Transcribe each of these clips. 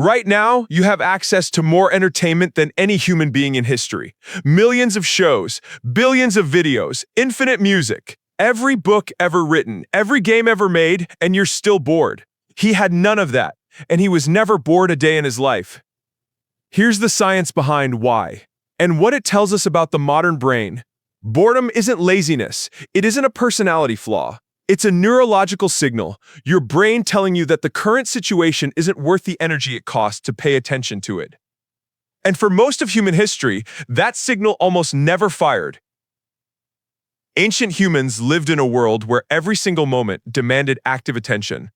Right now, you have access to more entertainment than any human being in history. Millions of shows, billions of videos, infinite music, every book ever written, every game ever made, and you're still bored. He had none of that, and he was never bored a day in his life. Here's the science behind why, and what it tells us about the modern brain. Boredom isn't laziness. It isn't a personality flaw. It's a neurological signal, your brain telling you that the current situation isn't worth the energy it costs to pay attention to it. And for most of human history, that signal almost never fired. Ancient humans lived in a world where every single moment demanded active attention.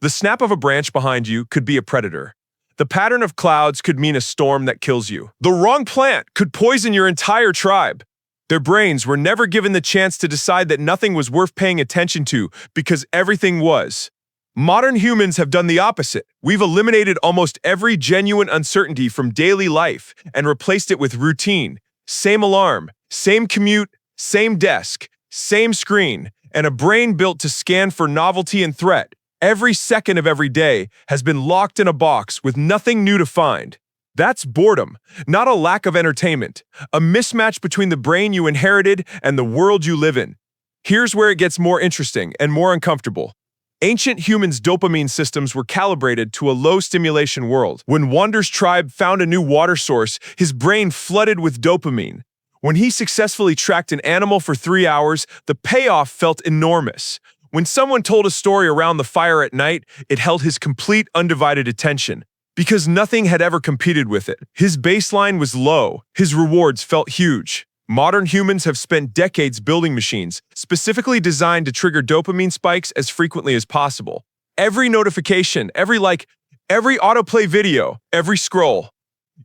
The snap of a branch behind you could be a predator. The pattern of clouds could mean a storm that kills you. The wrong plant could poison your entire tribe. Their brains were never given the chance to decide that nothing was worth paying attention to because everything was. Modern humans have done the opposite. We've eliminated almost every genuine uncertainty from daily life and replaced it with routine. Same alarm, same commute, same desk, same screen, and a brain built to scan for novelty and threat. Every second of every day has been locked in a box with nothing new to find. That's boredom, not a lack of entertainment, a mismatch between the brain you inherited and the world you live in. Here's where it gets more interesting and more uncomfortable. Ancient humans' dopamine systems were calibrated to a low-stimulation world. When Wander's tribe found a new water source, his brain flooded with dopamine. When he successfully tracked an animal for 3 hours, the payoff felt enormous. When someone told a story around the fire at night, it held his complete, undivided attention. Because nothing had ever competed with it. His baseline was low. His rewards felt huge. Modern humans have spent decades building machines, specifically designed to trigger dopamine spikes as frequently as possible. Every notification, every like, every autoplay video, every scroll.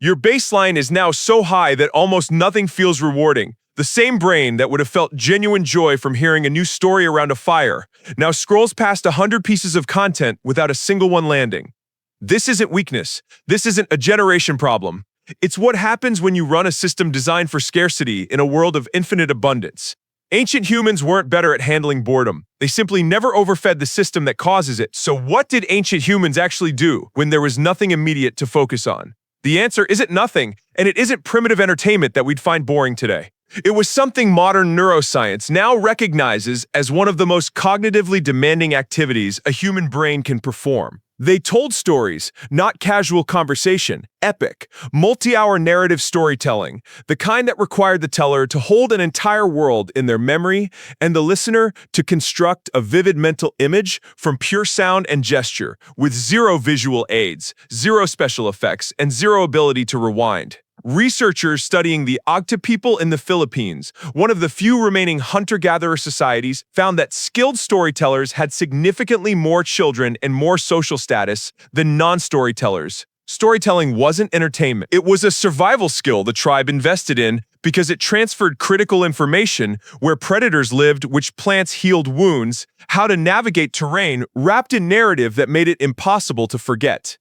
Your baseline is now so high that almost nothing feels rewarding. The same brain that would have felt genuine joy from hearing a new story around a fire now scrolls past 100 pieces of content without a single one landing. This isn't weakness. This isn't a generation problem. It's what happens when you run a system designed for scarcity in a world of infinite abundance. Ancient humans weren't better at handling boredom. They simply never overfed the system that causes it. So what did ancient humans actually do when there was nothing immediate to focus on? The answer isn't nothing, and it isn't primitive entertainment that we'd find boring today. It was something modern neuroscience now recognizes as one of the most cognitively demanding activities a human brain can perform. They told stories, not casual conversation, epic, multi-hour narrative storytelling, the kind that required the teller to hold an entire world in their memory and the listener to construct a vivid mental image from pure sound and gesture, with zero visual aids, zero special effects, and zero ability to rewind. Researchers studying the Agta people in the Philippines, one of the few remaining hunter-gatherer societies, found that skilled storytellers had significantly more children and more social status than non-storytellers. Storytelling wasn't entertainment. It was a survival skill the tribe invested in because it transferred critical information where predators lived, which plants healed wounds, how to navigate terrain wrapped in narrative that made it impossible to forget.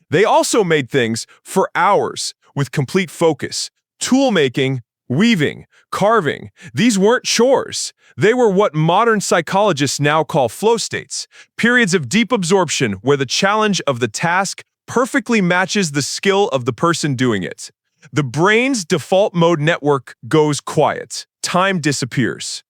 They also made things for hours, with complete focus. Tool making, weaving, carving. These weren't chores. They were what modern psychologists now call flow states, periods of deep absorption where the challenge of the task perfectly matches the skill of the person doing it. The brain's default mode network goes quiet. Time disappears.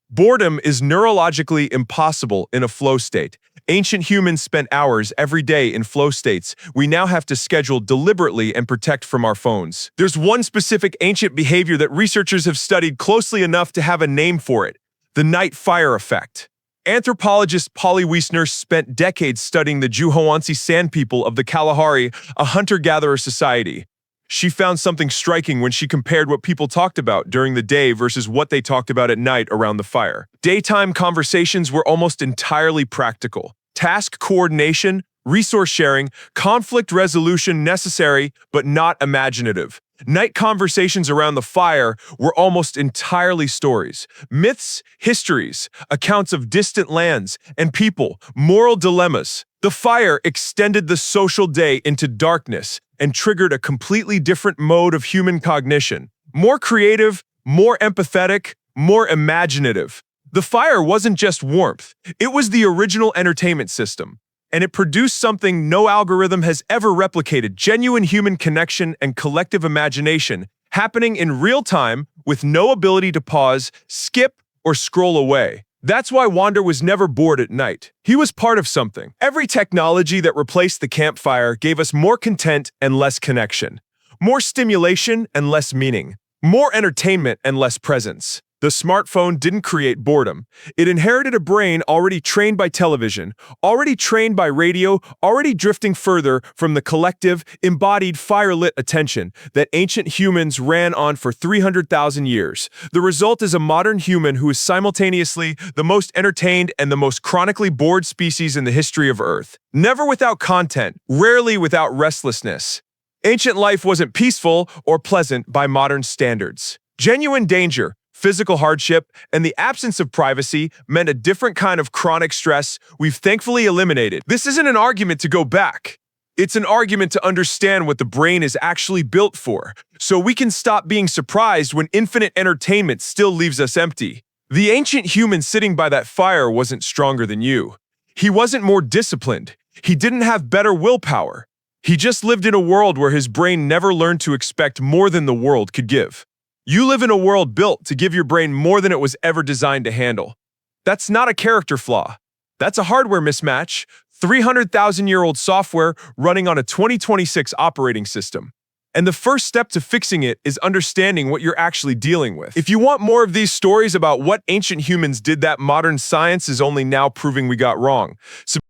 Boredom is neurologically impossible in a flow state. Ancient humans spent hours every day in flow states we now have to schedule deliberately and protect from our phones. There's one specific ancient behavior that researchers have studied closely enough to have a name for it: the night fire effect. Anthropologist Polly Wiesner spent decades studying the Juhoansi Sand people of the Kalahari, a hunter-gatherer society. She found something striking when she compared what people talked about during the day versus what they talked about at night around the fire. Daytime conversations were almost entirely practical. Task coordination, resource sharing, conflict resolution necessary, but not imaginative. Night conversations around the fire were almost entirely stories, myths, histories, accounts of distant lands and people, moral dilemmas. The fire extended the social day into darkness and triggered a completely different mode of human cognition. More creative, more empathetic, more imaginative. The fire wasn't just warmth, it was the original entertainment system. and it produced something no algorithm has ever replicated: genuine human connection and collective imagination, happening in real time with no ability to pause, skip, or scroll away. That's why Wander was never bored at night. He was part of something. Every technology that replaced the campfire gave us more content and less connection, more stimulation and less meaning, more entertainment and less presence. The smartphone didn't create boredom. It inherited a brain already trained by television, already trained by radio, already drifting further from the collective, embodied, fire-lit attention that ancient humans ran on for 300,000 years. The result is a modern human who is simultaneously the most entertained and the most chronically bored species in the history of Earth. Never without content, rarely without restlessness. Ancient life wasn't peaceful or pleasant by modern standards. Genuine danger, physical hardship, and the absence of privacy meant a different kind of chronic stress we've thankfully eliminated. This isn't an argument to go back. It's an argument to understand what the brain is actually built for, so we can stop being surprised when infinite entertainment still leaves us empty. The ancient human sitting by that fire wasn't stronger than you. He wasn't more disciplined. He didn't have better willpower. He just lived in a world where his brain never learned to expect more than the world could give. You live in a world built to give your brain more than it was ever designed to handle. That's not a character flaw. That's a hardware mismatch. 300,000-year-old software running on a 2026 operating system. And the first step to fixing it is understanding what you're actually dealing with. If you want more of these stories about what ancient humans did that modern science is only now proving we got wrong,